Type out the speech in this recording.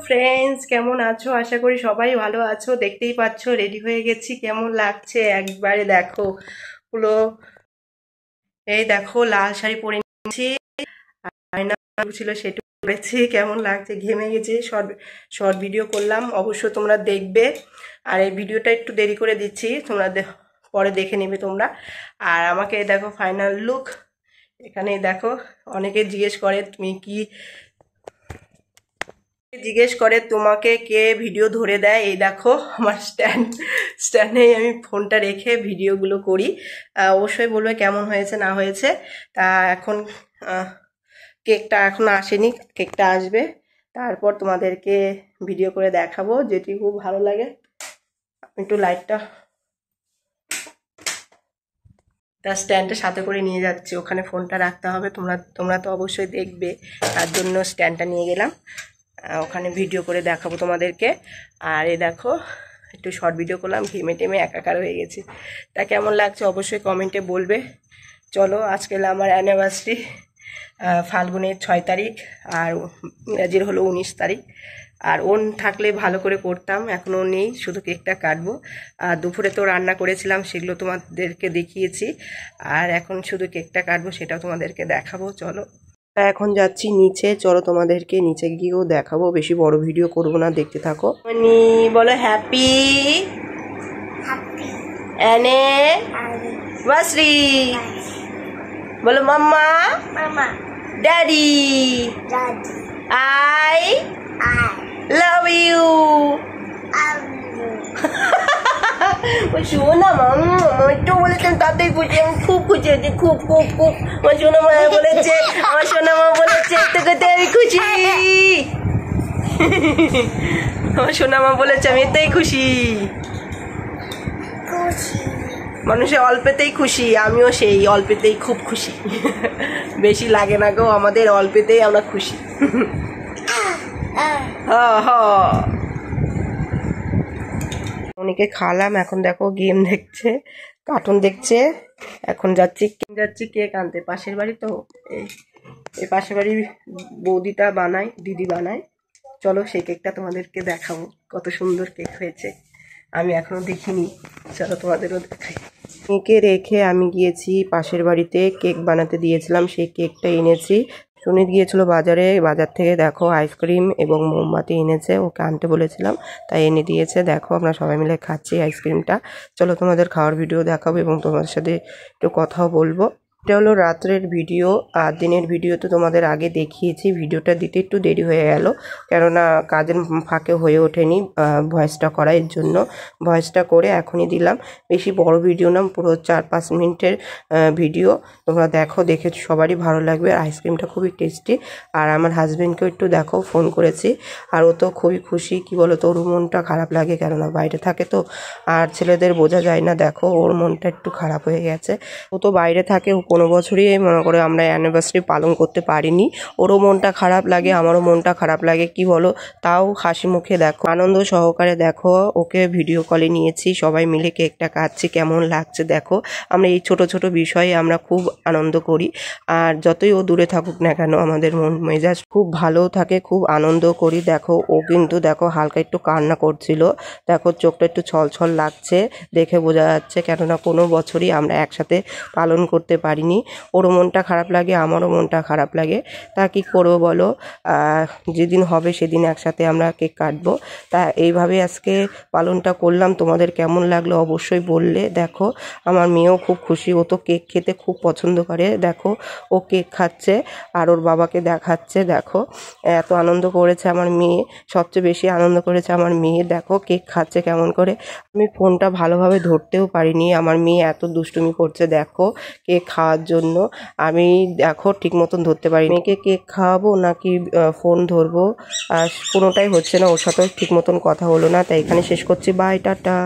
Friends, কেমন আছো? আশা করি সবাই ভালো আছো। দেখতেই পাচ্ছ রেডি হয়ে গেছি। কেমন লাগছে একবারে দেখো। পুরো এই দেখো লাল শাড়ি পরে নিয়েছি, আয়না ছিল সেটা পরেছি। কেমন লাগছে, ঘেমে গেছি। শর্ট শর্ট ভিডিও করলাম, অবশ্য তোমরা দেখবে। আর এই ভিডিওটা একটু দেরি করে দিচ্ছি, তোমরা পরে দেখে নেবে তোমরা। আর আমাকে দেখো ফাইনাল লুক। এখানে দেখো, অনেকে জিজ্ঞেস করে তুমি কি, জিজ্ঞেস করে তোমাকে কে ভিডিও ধরে দেয়। এই দেখো আমার স্ট্যান্ডে আমি ফোনটা রেখে ভিডিওগুলো করি। অবশ্যই বলবে কেমন হয়েছে না হয়েছে। তা এখন কেকটা এখন আসেনি, কেকটা আসবে, তারপর তোমাদেরকে ভিডিও করে দেখাবো। যেটি খুব ভালো লাগে। একটু লাইটটা, তার স্ট্যান্ডটা সাথে করে নিয়ে যাচ্ছি, ওখানে ফোনটা রাখতে হবে। তোমরা তো অবশ্যই দেখবে, তার জন্য স্ট্যান্ডটা নিয়ে গেলাম। ওখানে ভিডিও করে দেখাবো তোমাদেরকে। আর এই দেখো একটু শর্ট ভিডিও করলাম, ঘেমে টেমে একাকার হয়ে গেছি। তা কেমন লাগছে অবশ্যই কমেন্টে বলবে। চলো, আজকে আমার অ্যানিভার্সারি, ফাল্গুনের 6 তারিখ, আর ইংরাজির হলো 19 তারিখ। আর ওন থাকলে ভালো করে করতাম, এখনও নেই, শুধু কেকটা কাটবো। আর দুপুরে তো রান্না করেছিলাম, সেগুলো তোমাদেরকে দেখিয়েছি। আর এখন শুধু কেকটা কাটবো, সেটাও তোমাদেরকে দেখাবো। চলো, এখন যাচ্ছি নিচে। চলো তোমাদেরকে নিচে গিয়েও দেখাবো, বেশি বড় ভিডিও করব না, দেখতে থাকো। বলো হ্যাপি অ্যানিভার্সারি। বলো মাম্মা, ড্যাডি, আই লাভ ইউ। শোনা মামা, একটু বলেছেন তাতেই খুশি, আমি খুব খুশি হয়েছি, খুব খুব খুব। আমার সোনা মা বলেছে, আমার সোনা মা বলেছে, এতে আমি খুশি। আমার সোনা মা বলেছে, আমি এতেই খুশি। মানুষের অল্পেতেই খুশি, আমিও সেই অল্পেতেই খুব খুশি। বেশি লাগে না গো আমাদের, অল্পেতেই আমরা খুশি। অনেকে খালাম, এখন দেখো গেম দেখছে, কার্টুন দেখছে। এখন যাচ্ছি কেক আনতে, পাশের বাড়ি তো, এই পাশের বাড়ির বৌদিটা বানায়, দিদি বানায়। চলো সেই কেকটা তোমাদেরকে দেখাবো, কত সুন্দর কেক হয়েছে, আমি এখনো দেখিনি। চলো তোমাদেরও দেখাই। মেয়েকে রেখে আমি গিয়েছি পাশের বাড়িতে, কেক বানাতে দিয়েছিলাম, সেই কেকটা এনেছি। সুনীত গিয়েছিল বাজারে, বাজার থেকে দেখো আইসক্রিম এবং মোমবাতি এনেছে, ওকে আনতে বলেছিলাম, তাই এনে দিয়েছে। দেখো আমরা সবাই মিলে খাচ্ছি আইসক্রিমটা। চলো তোমাদের খাওয়ার ভিডিও দেখাবো এবং তোমাদের সাথে একটু কথাও বলবো। এটা হলো রাত্রের ভিডিও, আর দিনের ভিডিও তো তোমাদের আগে দেখিয়েছি। ভিডিওটা দিতে একটু দেরি হয়ে গেল, কেননা কাজের ফাঁকে হয়ে ওঠেনি ভয়েসটা করা, এর জন্য ভয়েসটা করে এখনই দিলাম। বেশি বড় ভিডিও না, পুরো 4-5 মিনিটের ভিডিও। তোমরা দেখো, দেখে সবারই ভালো লাগবে। আইসক্রিমটা খুবই টেস্টি। আর আমার হাজব্যান্ডকেও একটু দেখো ফোন করেছি, আর ও তো খুবই খুশি। কি বলো তো, ওর মনটা খারাপ লাগে, কেননা বাইরে থাকে তো, আর ছেলেদের বোঝা যায় না। দেখো ওর মনটা একটু খারাপ হয়ে গেছে, ও তো বাইরে থাকে। কোনো বছরই মনে করে আমরা অ্যানিভার্সারি পালন করতে পারিনি। ওরও মনটা খারাপ লাগে, আমারও মনটা খারাপ লাগে, কি বলো। তাও হাসি মুখে দেখো, আনন্দ সহকারে দেখো ওকে ভিডিও কলে নিয়েছি, সবাই মিলে কেকটা কাটছি। কেমন লাগছে দেখো। আমরা এই ছোট ছোট বিষয়ে আমরা খুব আনন্দ করি, আর যতই ও দূরে থাকুক না কেন, আমাদের মন মেজাজ খুব ভালো থাকে, খুব আনন্দ করি। দেখো ও কিন্তু দেখো হালকা একটু কান্না করছিল, দেখো চোখটা একটু ছলছল লাগছে, দেখে বোঝা যাচ্ছে, কেননা কোনো বছরই আমরা একসাথে পালন করতে পারিনি। ওরও মনটা খারাপ লাগে, আমারও মনটা খারাপ লাগে। তা কি করবো বলো, যেদিন হবে সেদিন একসাথে আমরা কেক কাটবো। তা এইভাবে আজকে পালনটা করলাম। তোমাদের কেমন লাগলো অবশ্যই বললে। দেখো আমার মেয়েও খুব খুশি, ও তো কেক খেতে খুব পছন্দ করে। দেখো ও কেক খাচ্ছে আর ওর বাবাকে দেখাচ্ছে। দেখো এত আনন্দ করেছে আমার মেয়ে, সবচেয়ে বেশি আনন্দ করেছে আমার মেয়ে। দেখো কেক খাচ্ছে কেমন করে। আমি ফোনটা ভালোভাবে ধরতেও পারিনি, আমার মেয়ে এত দুষ্টুমি করছে দেখো কেক খাওয়ার জন্য। আমি দেখো ঠিক মতন ধরতে পারি, মেয়েকে কেক খাওয়াবো নাকি ফোন ধরবো, কোনোটাই হচ্ছে না। ওর সাথেও ঠিক মতন কথা হলো না। তাই এখানে শেষ করছি, বাই, টাটা।